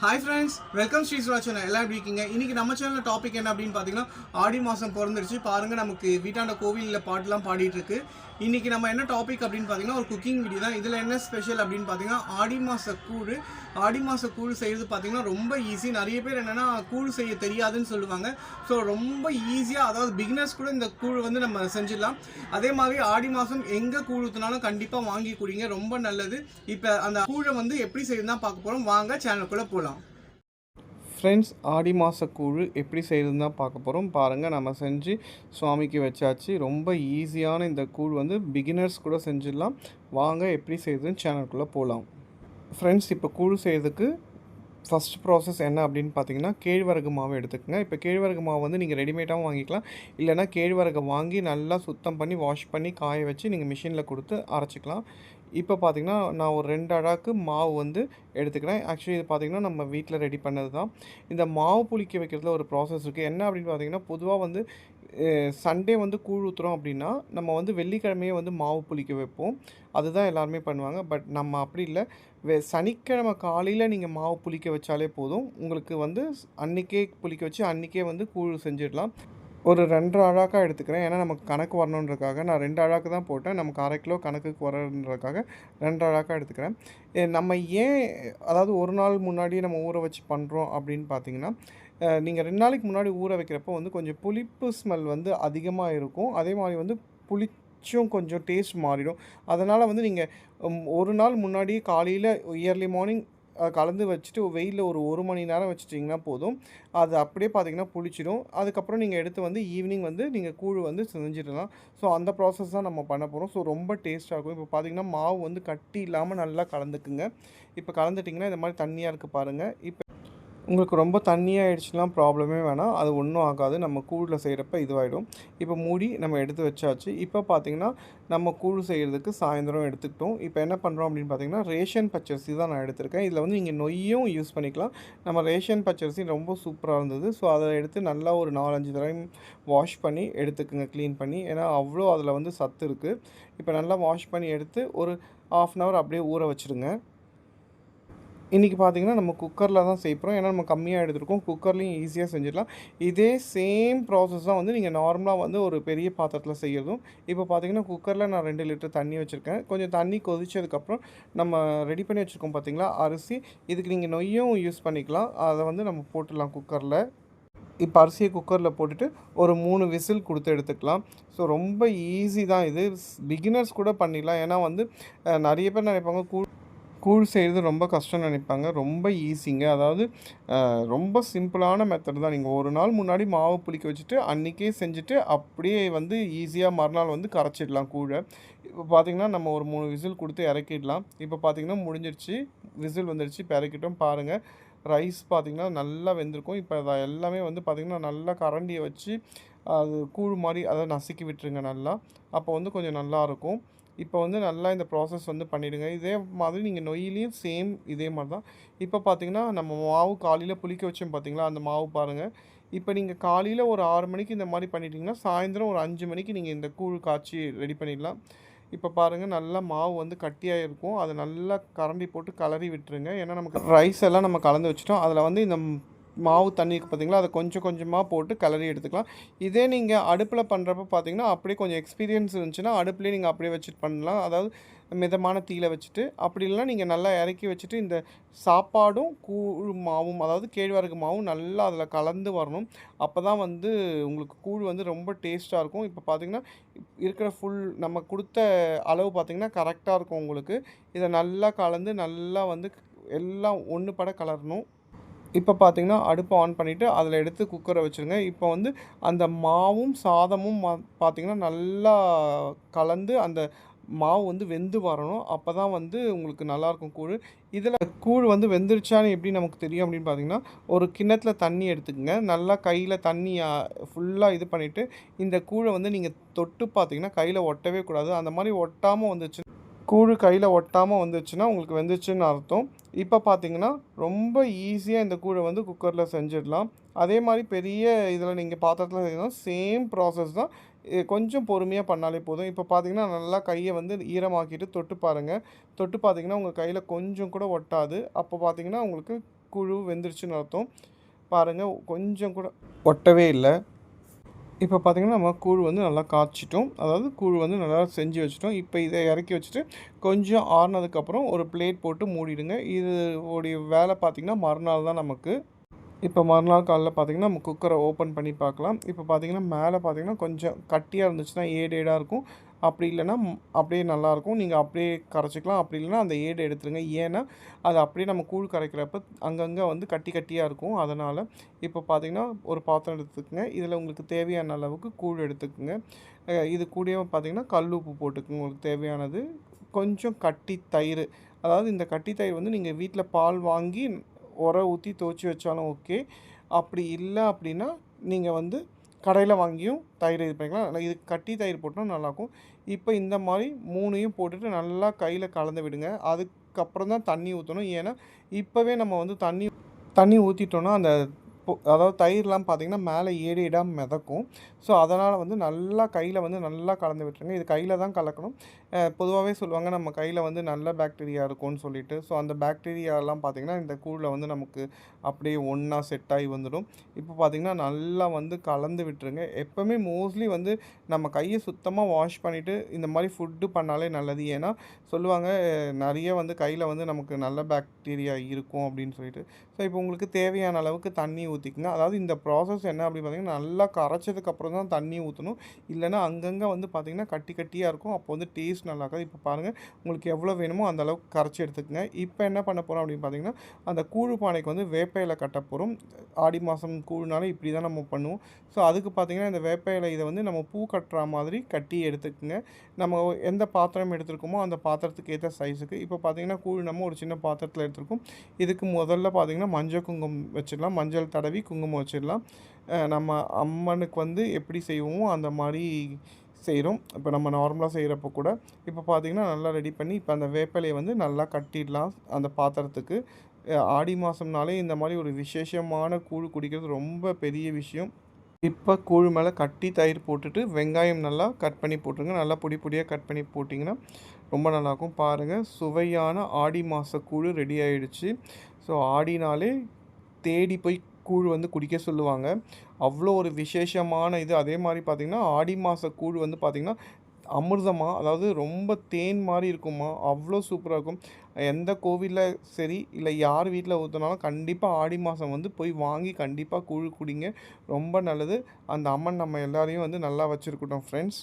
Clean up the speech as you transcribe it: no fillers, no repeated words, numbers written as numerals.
Hi friends, welcome Sri சுரா channel. எல்லாம் எப்படி இருக்கீங்க? இன்னைக்கு நம்ம சேனல் டாபிக் என்ன அப்படின்னு பார்த்தீங்கன்னா, ஆடி மாதம் பிறந்துருச்சு பாருங்க. நமக்கு வீட்டாண்ட கோவிலில் பாட்டுலாம் பாடிட்டு இருக்கு. இன்னைக்கு நம்ம என்ன டாபிக் அப்படின்னு பார்த்தீங்கன்னா, ஒரு குக்கிங் வீடியோ தான். இதில் என்ன ஸ்பெஷல் அப்படின்னு பார்த்தீங்கன்னா, ஆடி மாத கூழ் செய்கிறது பார்த்தீங்கன்னா ரொம்ப ஈஸி. நிறைய பேர் என்னென்னா கூழ் செய்ய தெரியாதுன்னு சொல்லுவாங்க. ஸோ ரொம்ப ஈஸியாக, அதாவது பிகினர்ஸ் கூட இந்த கூழ் வந்து நம்ம செஞ்சிடலாம். அதே மாதிரி ஆடி மாதம் எங்கே கூழ் ஊற்றினாலும் கண்டிப்பாக வாங்கி குடிங்க, ரொம்ப நல்லது. இப்போ அந்த கூழை வந்து எப்படி செய்யணும் தான் பார்க்க போகிறோம். வாங்க சேனலுக்குள்ளே போகலாம். ஃப்ரெண்ட்ஸ், ஆடி மாத கூழ் எப்படி செய்கிறதுன்னு தான் பார்க்க போகிறோம். பாருங்கள், நம்ம செஞ்சு சுவாமிக்கு வச்சாச்சு. ரொம்ப ஈஸியான இந்த கூழ் வந்து பிகினர்ஸ் கூட செஞ்சிடலாம். வாங்க எப்படி செய்கிறதுன்னு சேனலுக்குள்ளே போகலாம். ஃப்ரெண்ட்ஸ், இப்போ கூழ் செய்கிறதுக்கு ஃபஸ்ட் ப்ராசஸ் என்ன அப்படின்னு பார்த்தீங்கன்னா, கேழ்வரகு மாவு எடுத்துக்கங்க. இப்போ கேழ்வரகு மாவு வந்து நீங்கள் ரெடிமேடாகவும் வாங்கிக்கலாம், இல்லைனா கேழ்வரகை வாங்கி நல்லா சுத்தம் பண்ணி வாஷ் பண்ணி காய வச்சு நீங்கள் மிஷினில் கொடுத்து அரைச்சிக்கலாம். இப்போ பார்த்தீங்கன்னா, நான் ஒரு 2 அழாக்கு மாவு வந்து எடுத்துக்கிறேன். ஆக்சுவலி இது பார்த்தீங்கன்னா, நம்ம வீட்டில் ரெடி பண்ணது தான். இந்த மாவு புளிக்க வைக்கிறதுல ஒரு ப்ராசஸ் இருக்குது. என்ன அப்படின்னு பார்த்தீங்கன்னா, பொதுவாக வந்து சண்டே வந்து கூழ் ஊற்றுறோம் அப்படின்னா, நம்ம வந்து வெள்ளிக்கிழமையே வந்து மாவு புளிக்க வைப்போம். அதுதான் எல்லாருமே பண்ணுவாங்க. பட் நம்ம அப்படி இல்லை. சனிக்கிழமை காலையில் நீங்கள் மாவு புளிக்க வச்சாலே போதும். உங்களுக்கு வந்து அன்றைக்கே புளிக்க வச்சு அன்றைக்கே வந்து கூழ் செஞ்சிடலாம். ஒரு 2 1/2 அழாக்கா எடுத்துக்கிறேன். ஏன்னா நமக்கு கணக்கு வரணுன்றதுக்காக நான் 2 அழாக்கு தான் போட்டேன். நமக்கு 1/2 கிலோ கணக்குக்கு வரன்றதுக்காக 2 அழாக்கா எடுத்துக்கிறேன். நம்ம ஏன், அதாவது ஒரு நாள் முன்னாடியே நம்ம ஊற வச்சு பண்ணுறோம் அப்படின்னு பார்த்தீங்கன்னா, நீங்கள் 2 நாளைக்கு முன்னாடி ஊற வைக்கிறப்போ வந்து கொஞ்சம் புளிப்பு ஸ்மெல் வந்து அதிகமாக இருக்கும். அதே மாதிரி வந்து புளிச்சும் கொஞ்சம் டேஸ்ட் மாறிடும். அதனால் வந்து நீங்கள் ஒரு நாள் முன்னாடியே காலையில் இயர்லி மார்னிங் கலந்து வச்சுட்டு வெயிலில் ஒரு 1 மணி நேரம் வச்சுட்டிங்கன்னா போதும். அது அப்படியே பார்த்தீங்கன்னா புளிச்சிடும். அதுக்கப்புறம் நீங்கள் எடுத்து வந்து ஈவினிங் வந்து நீங்கள் கூழ் வந்து செஞ்சிடலாம். ஸோ அந்த ப்ராசஸ் தான் நம்ம பண்ண போகிறோம். ஸோ ரொம்ப டேஸ்ட்டாக இருக்கும். இப்போ பார்த்தீங்கன்னா மாவு வந்து கட்டி இல்லாமல் நல்லா கலந்துக்குங்க. இப்போ கலந்துட்டிங்கன்னா இந்த மாதிரி தண்ணியாக இருக்குது பாருங்கள். இப்போ உங்களுக்கு ரொம்ப தண்ணியாகிடுச்சுலாம் ப்ராப்ளமே வேணாம். அது ஒன்றும் ஆகாது. நம்ம கூழில் செய்கிறப்ப இதுவாகிடும். இப்போ மூடி நம்ம எடுத்து வச்சாச்சு. இப்போ பார்த்திங்கன்னா, நம்ம கூழ் செய்கிறதுக்கு சாயந்தரம் எடுத்துக்கிட்டோம். இப்போ என்ன பண்ணுறோம் அப்படின்னு பார்த்தீங்கன்னா, ரேஷன் பச்சரிசி தான் நான் எடுத்திருக்கேன். இதில் வந்து நீங்கள் நொய்யும் யூஸ் பண்ணிக்கலாம். நம்ம ரேஷன் பச்சரிசி ரொம்ப சூப்பராக இருந்தது. ஸோ அதை எடுத்து நல்லா ஒரு 4, 5 தடவை வாஷ் பண்ணி எடுத்துக்குங்க, க்ளீன் பண்ணி. ஏன்னா அவ்வளோ அதில் வந்து சத்து இருக்குது. இப்போ நல்லா வாஷ் பண்ணி எடுத்து ஒரு 1/2 அன் ஹவர் அப்படியே ஊற வச்சுருங்க. இன்றைக்கி பார்த்திங்கன்னா, நம்ம குக்கரில் தான் செய்கிறோம். ஏன்னா நம்ம கம்மியாக எடுத்துருக்கோம். குக்கர்லேயும் ஈஸியாக செஞ்சிடலாம். இதே சேம் ப்ராசஸ் தான் வந்து நீங்கள் நார்மலாக வந்து ஒரு பெரிய பாத்திரத்தில் செய்கிறதும். இப்போ பார்த்திங்கன்னா, குக்கரில் நான் 2 லிட்டர் தண்ணி வச்சுருக்கேன். கொஞ்சம் தண்ணி கொதிச்சதுக்கப்புறம் நம்ம ரெடி பண்ணி வச்சுருக்கோம் பார்த்திங்களா அரிசி. இதுக்கு நீங்கள் நொய்யும் யூஸ் பண்ணிக்கலாம். அதை வந்து நம்ம போட்டுடலாம் குக்கரில். இப்போ அரிசியை குக்கரில் போட்டுட்டு ஒரு 3 விசில் கொடுத்து எடுத்துக்கலாம். ஸோ ரொம்ப ஈஸி தான் இது. பிகினர்ஸ் கூட பண்ணிடலாம். ஏன்னா வந்து நிறைய பேர் நினைப்பாங்க கூழ் செய்கிறது ரொம்ப கஷ்டம்னு நினைப்பாங்க. ரொம்ப ஈஸிங்க. அதாவது ரொம்ப சிம்பிளான மெத்தட் தான். நீங்கள் ஒரு நாள் முன்னாடி மாவு புளிக்க வச்சுட்டு அன்றைக்கே செஞ்சுட்டு அப்படியே வந்து ஈஸியாக மறுநாள் வந்து கரைச்சிடலாம் கூழை. இப்போ பார்த்திங்கன்னா, நம்ம ஒரு 3 விசில் கொடுத்து இறக்கிடலாம். இப்போ பார்த்திங்கன்னா முடிஞ்சிருச்சு. விசில் வந்துடுச்சு. இப்போ இறக்கிட்டோம் பாருங்கள். ரைஸ் பார்த்திங்கன்னா நல்லா வெந்திருக்கும். இப்போ அதை எல்லாமே வந்து பார்த்திங்கன்னா நல்லா கரண்டியை வச்சு அது கூழ் மாதிரி அதை நசுக்கி விட்டுருங்க நல்லா. அப்போ வந்து கொஞ்சம் நல்லாயிருக்கும். இப்போ வந்து நல்லா இந்த ப்ராசஸ் வந்து பண்ணிவிடுங்க. இதே மாதிரி நீங்கள் நொய்யிலையும் சேம் இதே மாதிரி தான். இப்போ பார்த்தீங்கன்னா, நம்ம மாவு காலையில் புளிக்க வச்சோம் பார்த்தீங்களா, அந்த மாவு பாருங்கள். இப்போ நீங்கள் காலையில் ஒரு 6 மணிக்கு இந்த மாதிரி பண்ணிட்டீங்கன்னா, சாயந்தரம் ஒரு 5 மணிக்கு நீங்கள் இந்த கூழ் காய்ச்சி ரெடி பண்ணிடலாம். இப்போ பாருங்கள், நல்லா மாவு வந்து கட்டியாக இருக்கும். அதை நல்லா கரண்டி போட்டு கலரி விட்டுருங்க. ஏன்னா நமக்கு ரைஸ் எல்லாம் நம்ம கலந்து வச்சுட்டோம். அதில் வந்து இந்த மாவு தண்ணி இருக்குது பார்த்தீங்களா, அதை கொஞ்சம் கொஞ்சமாக போட்டு கிளறி எடுத்துக்கலாம். இதே நீங்கள் அடுப்பில் பண்ணுறப்ப பார்த்தீங்கன்னா, அப்படியே கொஞ்சம் எக்ஸ்பீரியன்ஸ் இருந்துச்சுன்னா அடுப்புலேயே நீங்கள் அப்படியே வச்சுட்டு பண்ணலாம். அதாவது மிதமான தீயில வச்சுட்டு, அப்படி இல்லைனா நீங்கள் நல்லா இறக்கி வச்சுட்டு இந்த சாப்பாடும் கூழ் மாவும், அதாவது கேழ்வரகு மாவும் நல்லா அதில் கலந்து வரணும். அப்போ தான் வந்து உங்களுக்கு கூழ் வந்து ரொம்ப டேஸ்ட்டாக இருக்கும். இப்போ பார்த்தீங்கன்னா, இருக்கிற நம்ம கொடுத்த அளவு பார்த்தீங்கன்னா கரெக்டாக இருக்கும் உங்களுக்கு. இதை நல்லா கலந்து நல்லா வந்து எல்லாம் ஒன்று பட கலரணும். இப்போ பார்த்தீங்கன்னா, அடுப்பை ஆன் பண்ணிவிட்டு அதில் எடுத்து குக்கரை வச்சுருங்க. இப்போ வந்து அந்த மாவும் சாதமும் பார்த்தீங்கன்னா நல்லா கலந்து அந்த மாவு வந்து வெந்து வரணும். அப்போ தான் வந்து உங்களுக்கு நல்லாயிருக்கும் கூழ். இதில் கூழ் வந்து வெந்துருச்சான்னு எப்படி நமக்கு தெரியும் அப்படின்னு பார்த்தீங்கன்னா, ஒரு கிண்ணத்தில் தண்ணி எடுத்துக்கங்க. நல்லா கையில் தண்ணி ஃபுல்லாக இது பண்ணிவிட்டு, இந்த கூழை வந்து நீங்கள் தொட்டு பார்த்தீங்கன்னா கையில் ஒட்டவே கூடாது. அந்த மாதிரி ஒட்டாமல் வந்துச்சு, கூழ் கையில் ஒட்டாமல் வந்துச்சுன்னா உங்களுக்கு வெந்துச்சுன்னு அர்த்தம். இப்போ பார்த்தீங்கன்னா, ரொம்ப ஈஸியாக இந்த கூழை வந்து குக்கரில் செஞ்சிடலாம். அதே மாதிரி பெரிய இதில் நீங்கள் பாத்திரத்தில் செய்யணும், சேம் ப்ராசஸ் தான். கொஞ்சம் பொறுமையாக பண்ணாலே போதும். இப்போ பார்த்தீங்கன்னா நல்லா கையை வந்து ஈரமாக்கிட்டு தொட்டு பாருங்கள். தொட்டு பார்த்தீங்கன்னா உங்கள் கையில் கொஞ்சம் கூட ஒட்டாது. அப்போ பார்த்தீங்கன்னா உங்களுக்கு குழு வெந்துருச்சுன்னு அர்த்தம். பாருங்கள் கொஞ்சம் கூட ஒட்டவே இல்லை. இப்போ பார்த்தீங்கன்னா நம்ம கூழ் வந்து நல்லா காய்ச்சிட்டோம். அதாவது கூழ் வந்து நல்லா செஞ்சு வச்சுட்டோம். இப்போ இதை இறக்கி வச்சுட்டு கொஞ்சம் ஆறுனதுக்கப்புறம் ஒரு பிளேட் போட்டு மூடிடுங்க. இது உடைய வேலை பார்த்திங்கன்னா மறுநாள் தான் நமக்கு. இப்போ மறுநாள் காலைல பார்த்திங்கன்னா நம்ம குக்கரை ஓப்பன் பண்ணி பார்க்கலாம். இப்போ பார்த்திங்கன்னா மேலே பார்த்திங்கன்னா கொஞ்சம் கட்டியாக இருந்துச்சுன்னா ஏடாக இருக்கும். அப்படி இல்லைன்னா அப்படியே நல்லாயிருக்கும். நீங்கள் அப்படியே கரைச்சிக்கலாம். அப்படி இல்லைன்னா அந்த ஏடு எடுத்துருங்க. ஏன்னா அது அப்படியே நம்ம கூழ் கரைக்கிறப்ப அங்கங்கே வந்து கட்டி கட்டியாக இருக்கும். அதனால் இப்போ பார்த்திங்கன்னா ஒரு பாத்திரம் எடுத்துக்கோங்க. இதில் உங்களுக்கு தேவையான அளவுக்கு கூழ் எடுத்துக்கோங்க. இது கூடயே பார்த்திங்கன்னா கல் உப்பு போட்டுக்கோங்க உங்களுக்கு தேவையானது. கொஞ்சம் கட்டி தயிர், அதாவது இந்த கட்டி தயிர் வந்து நீங்கள் வீட்டில் பால் வாங்கி ஊற்றி துவச்சி வச்சாலும் ஓகே. அப்படி இல்லை அப்படின்னா நீங்கள் வந்து கடையில் வாங்கியும் தயிர் இது பண்ணிக்கலாம். இது கட்டி தயிர் போட்டால் நல்லாயிருக்கும். இப்போ இந்த மாதிரி 3யும் போட்டுட்டு நல்லா கையில் கலந்து விடுங்க. அதுக்கப்புறம் தான் தண்ணி ஊற்றணும். ஏன்னா இப்போவே நம்ம வந்து தண்ணி ஊற்றிட்டோன்னா அந்த அதாவது தயிர்லாம் பார்த்திங்கன்னா மேலே ஏடாக மிதக்கும். ஸோ அதனால் வந்து நல்லா கையில் வந்து நல்லா கலந்து விட்டுருங்க. இது கையில் தான் கலக்கணும். பொதுவாகவே சொல்லுவாங்க நம்ம கையில் வந்து நல்ல பாக்டீரியா இருக்கும்னு சொல்லிட்டு. ஸோ அந்த பாக்டீரியாலாம் பார்த்திங்கன்னா இந்த கூழில் வந்து நமக்கு அப்படியே ஒன்றா செட் ஆகி வந்துடும். இப்போ பார்த்திங்கன்னா நல்லா வந்து கலந்து விட்டுருங்க. எப்போவுமே மோஸ்ட்லி வந்து நம்ம கையை சுத்தமாக வாஷ் பண்ணிவிட்டு இந்த மாதிரி ஃபுட்டு பண்ணாலே நல்லது. ஏன்னா சொல்லுவாங்க நிறைய வந்து கையில் வந்து நமக்கு நல்ல பாக்டீரியா இருக்கும் அப்படின்னு சொல்லிட்டு. ஸோ இப்போ உங்களுக்கு தேவையான அளவுக்கு தண்ணி ஊற்றிக்குங்க. அதாவது இந்த ப்ராசஸ் என்ன அப்படின்னு பார்த்திங்கன்னா நல்லா கரைச்சதுக்கப்புறம் தான் தண்ணி ஊற்றணும். இல்லைனா அங்கங்கே வந்து பார்த்திங்கன்னா கட்டி கட்டியாக இருக்கும். அப்போ வந்து டேஸ்ட் நல்லா இருக்காது. இப்போ பாருங்கள் உங்களுக்கு எவ்வளோ வேணுமோ அந்த அளவுக்கு கரைச்சி எடுத்துக்கங்க. இப்போ என்ன பண்ண போகிறோம் அப்படின்னு பார்த்திங்கன்னா அந்த கூழ் பானைக்கு வந்து வேப்ப இலை கட்ட போகிறோம். ஆடி மாதம் கூழ்னால இப்படி தான் நம்ம பண்ணுவோம். ஸோ அதுக்கு பார்த்திங்கன்னா இந்த வேப்ப இலை இதை வந்து நம்ம பூ கட்டுற மாதிரி கட்டி எடுத்துக்கோங்க. நம்ம எந்த பாத்திரம் எடுத்துருக்கோமோ அந்த பாத்திரத்துக்கு ஏற்ற சைஸுக்கு. இப்போ பார்த்திங்கன்னா கூழ் நம்ம ஒரு சின்ன பாத்திரத்தில் எடுத்துருக்கோம். இதுக்கு முதல்ல பார்த்திங்கன்னா மஞ்சள் குங்குமம் வச்சிடலாம். மஞ்சள் தடவி குங்குமம் வச்சிடலாம். நம்ம அம்மனுக்கு வந்து எப்படி செய்வோமோ அந்த மாதிரி செய்கிறோம். இப்போ நம்ம நார்மலாக செய்கிறப்போ கூட இப்போ பார்த்திங்கன்னா நல்லா ரெடி பண்ணி இப்போ அந்த வேப்பிலையை வந்து நல்லா கட்டிடலாம் அந்த பாத்திரத்துக்கு. ஆடி மாதம்னாலே இந்த மாதிரி ஒரு விசேஷமான கூழ் குடிக்கிறது ரொம்ப பெரிய விஷயம். இப்போ கூழ் மேலே கட்டி தயிர் போட்டுட்டு வெங்காயம் நல்லா கட் பண்ணி போட்டுருங்க. நல்லா பொடி பொடியாக கட் பண்ணி போட்டிங்கன்னா ரொம்ப நல்லாயிருக்கும். பாருங்கள் சுவையான ஆடி மாத கூழ் ரெடி ஆகிடுச்சு. ஸோ ஆடினாலே தேடி போய் கூழ் வந்து குடிக்க சொல்லுவாங்க. அவ்வளோ ஒரு விசேஷமான இது. அதே மாதிரி பார்த்திங்கன்னா ஆடி மாத கூழ் வந்து பார்த்திங்கன்னா அமிர்தமாக, அதாவது ரொம்ப தேன் மாதிரி இருக்குமா, அவ்வளோ சூப்பராக இருக்கும். எந்த கோவிலில் சரி இல்லை யார் வீட்டில் ஊற்றினாலும் கண்டிப்பாக ஆடி மாதம் வந்து போய் வாங்கி கண்டிப்பாக கூழ் குடிங்க. ரொம்ப நல்லது. அந்த அம்மன் நம்ம எல்லாரையும் வந்து நல்லா வச்சுருக்கட்டும் ஃப்ரெண்ட்ஸ்.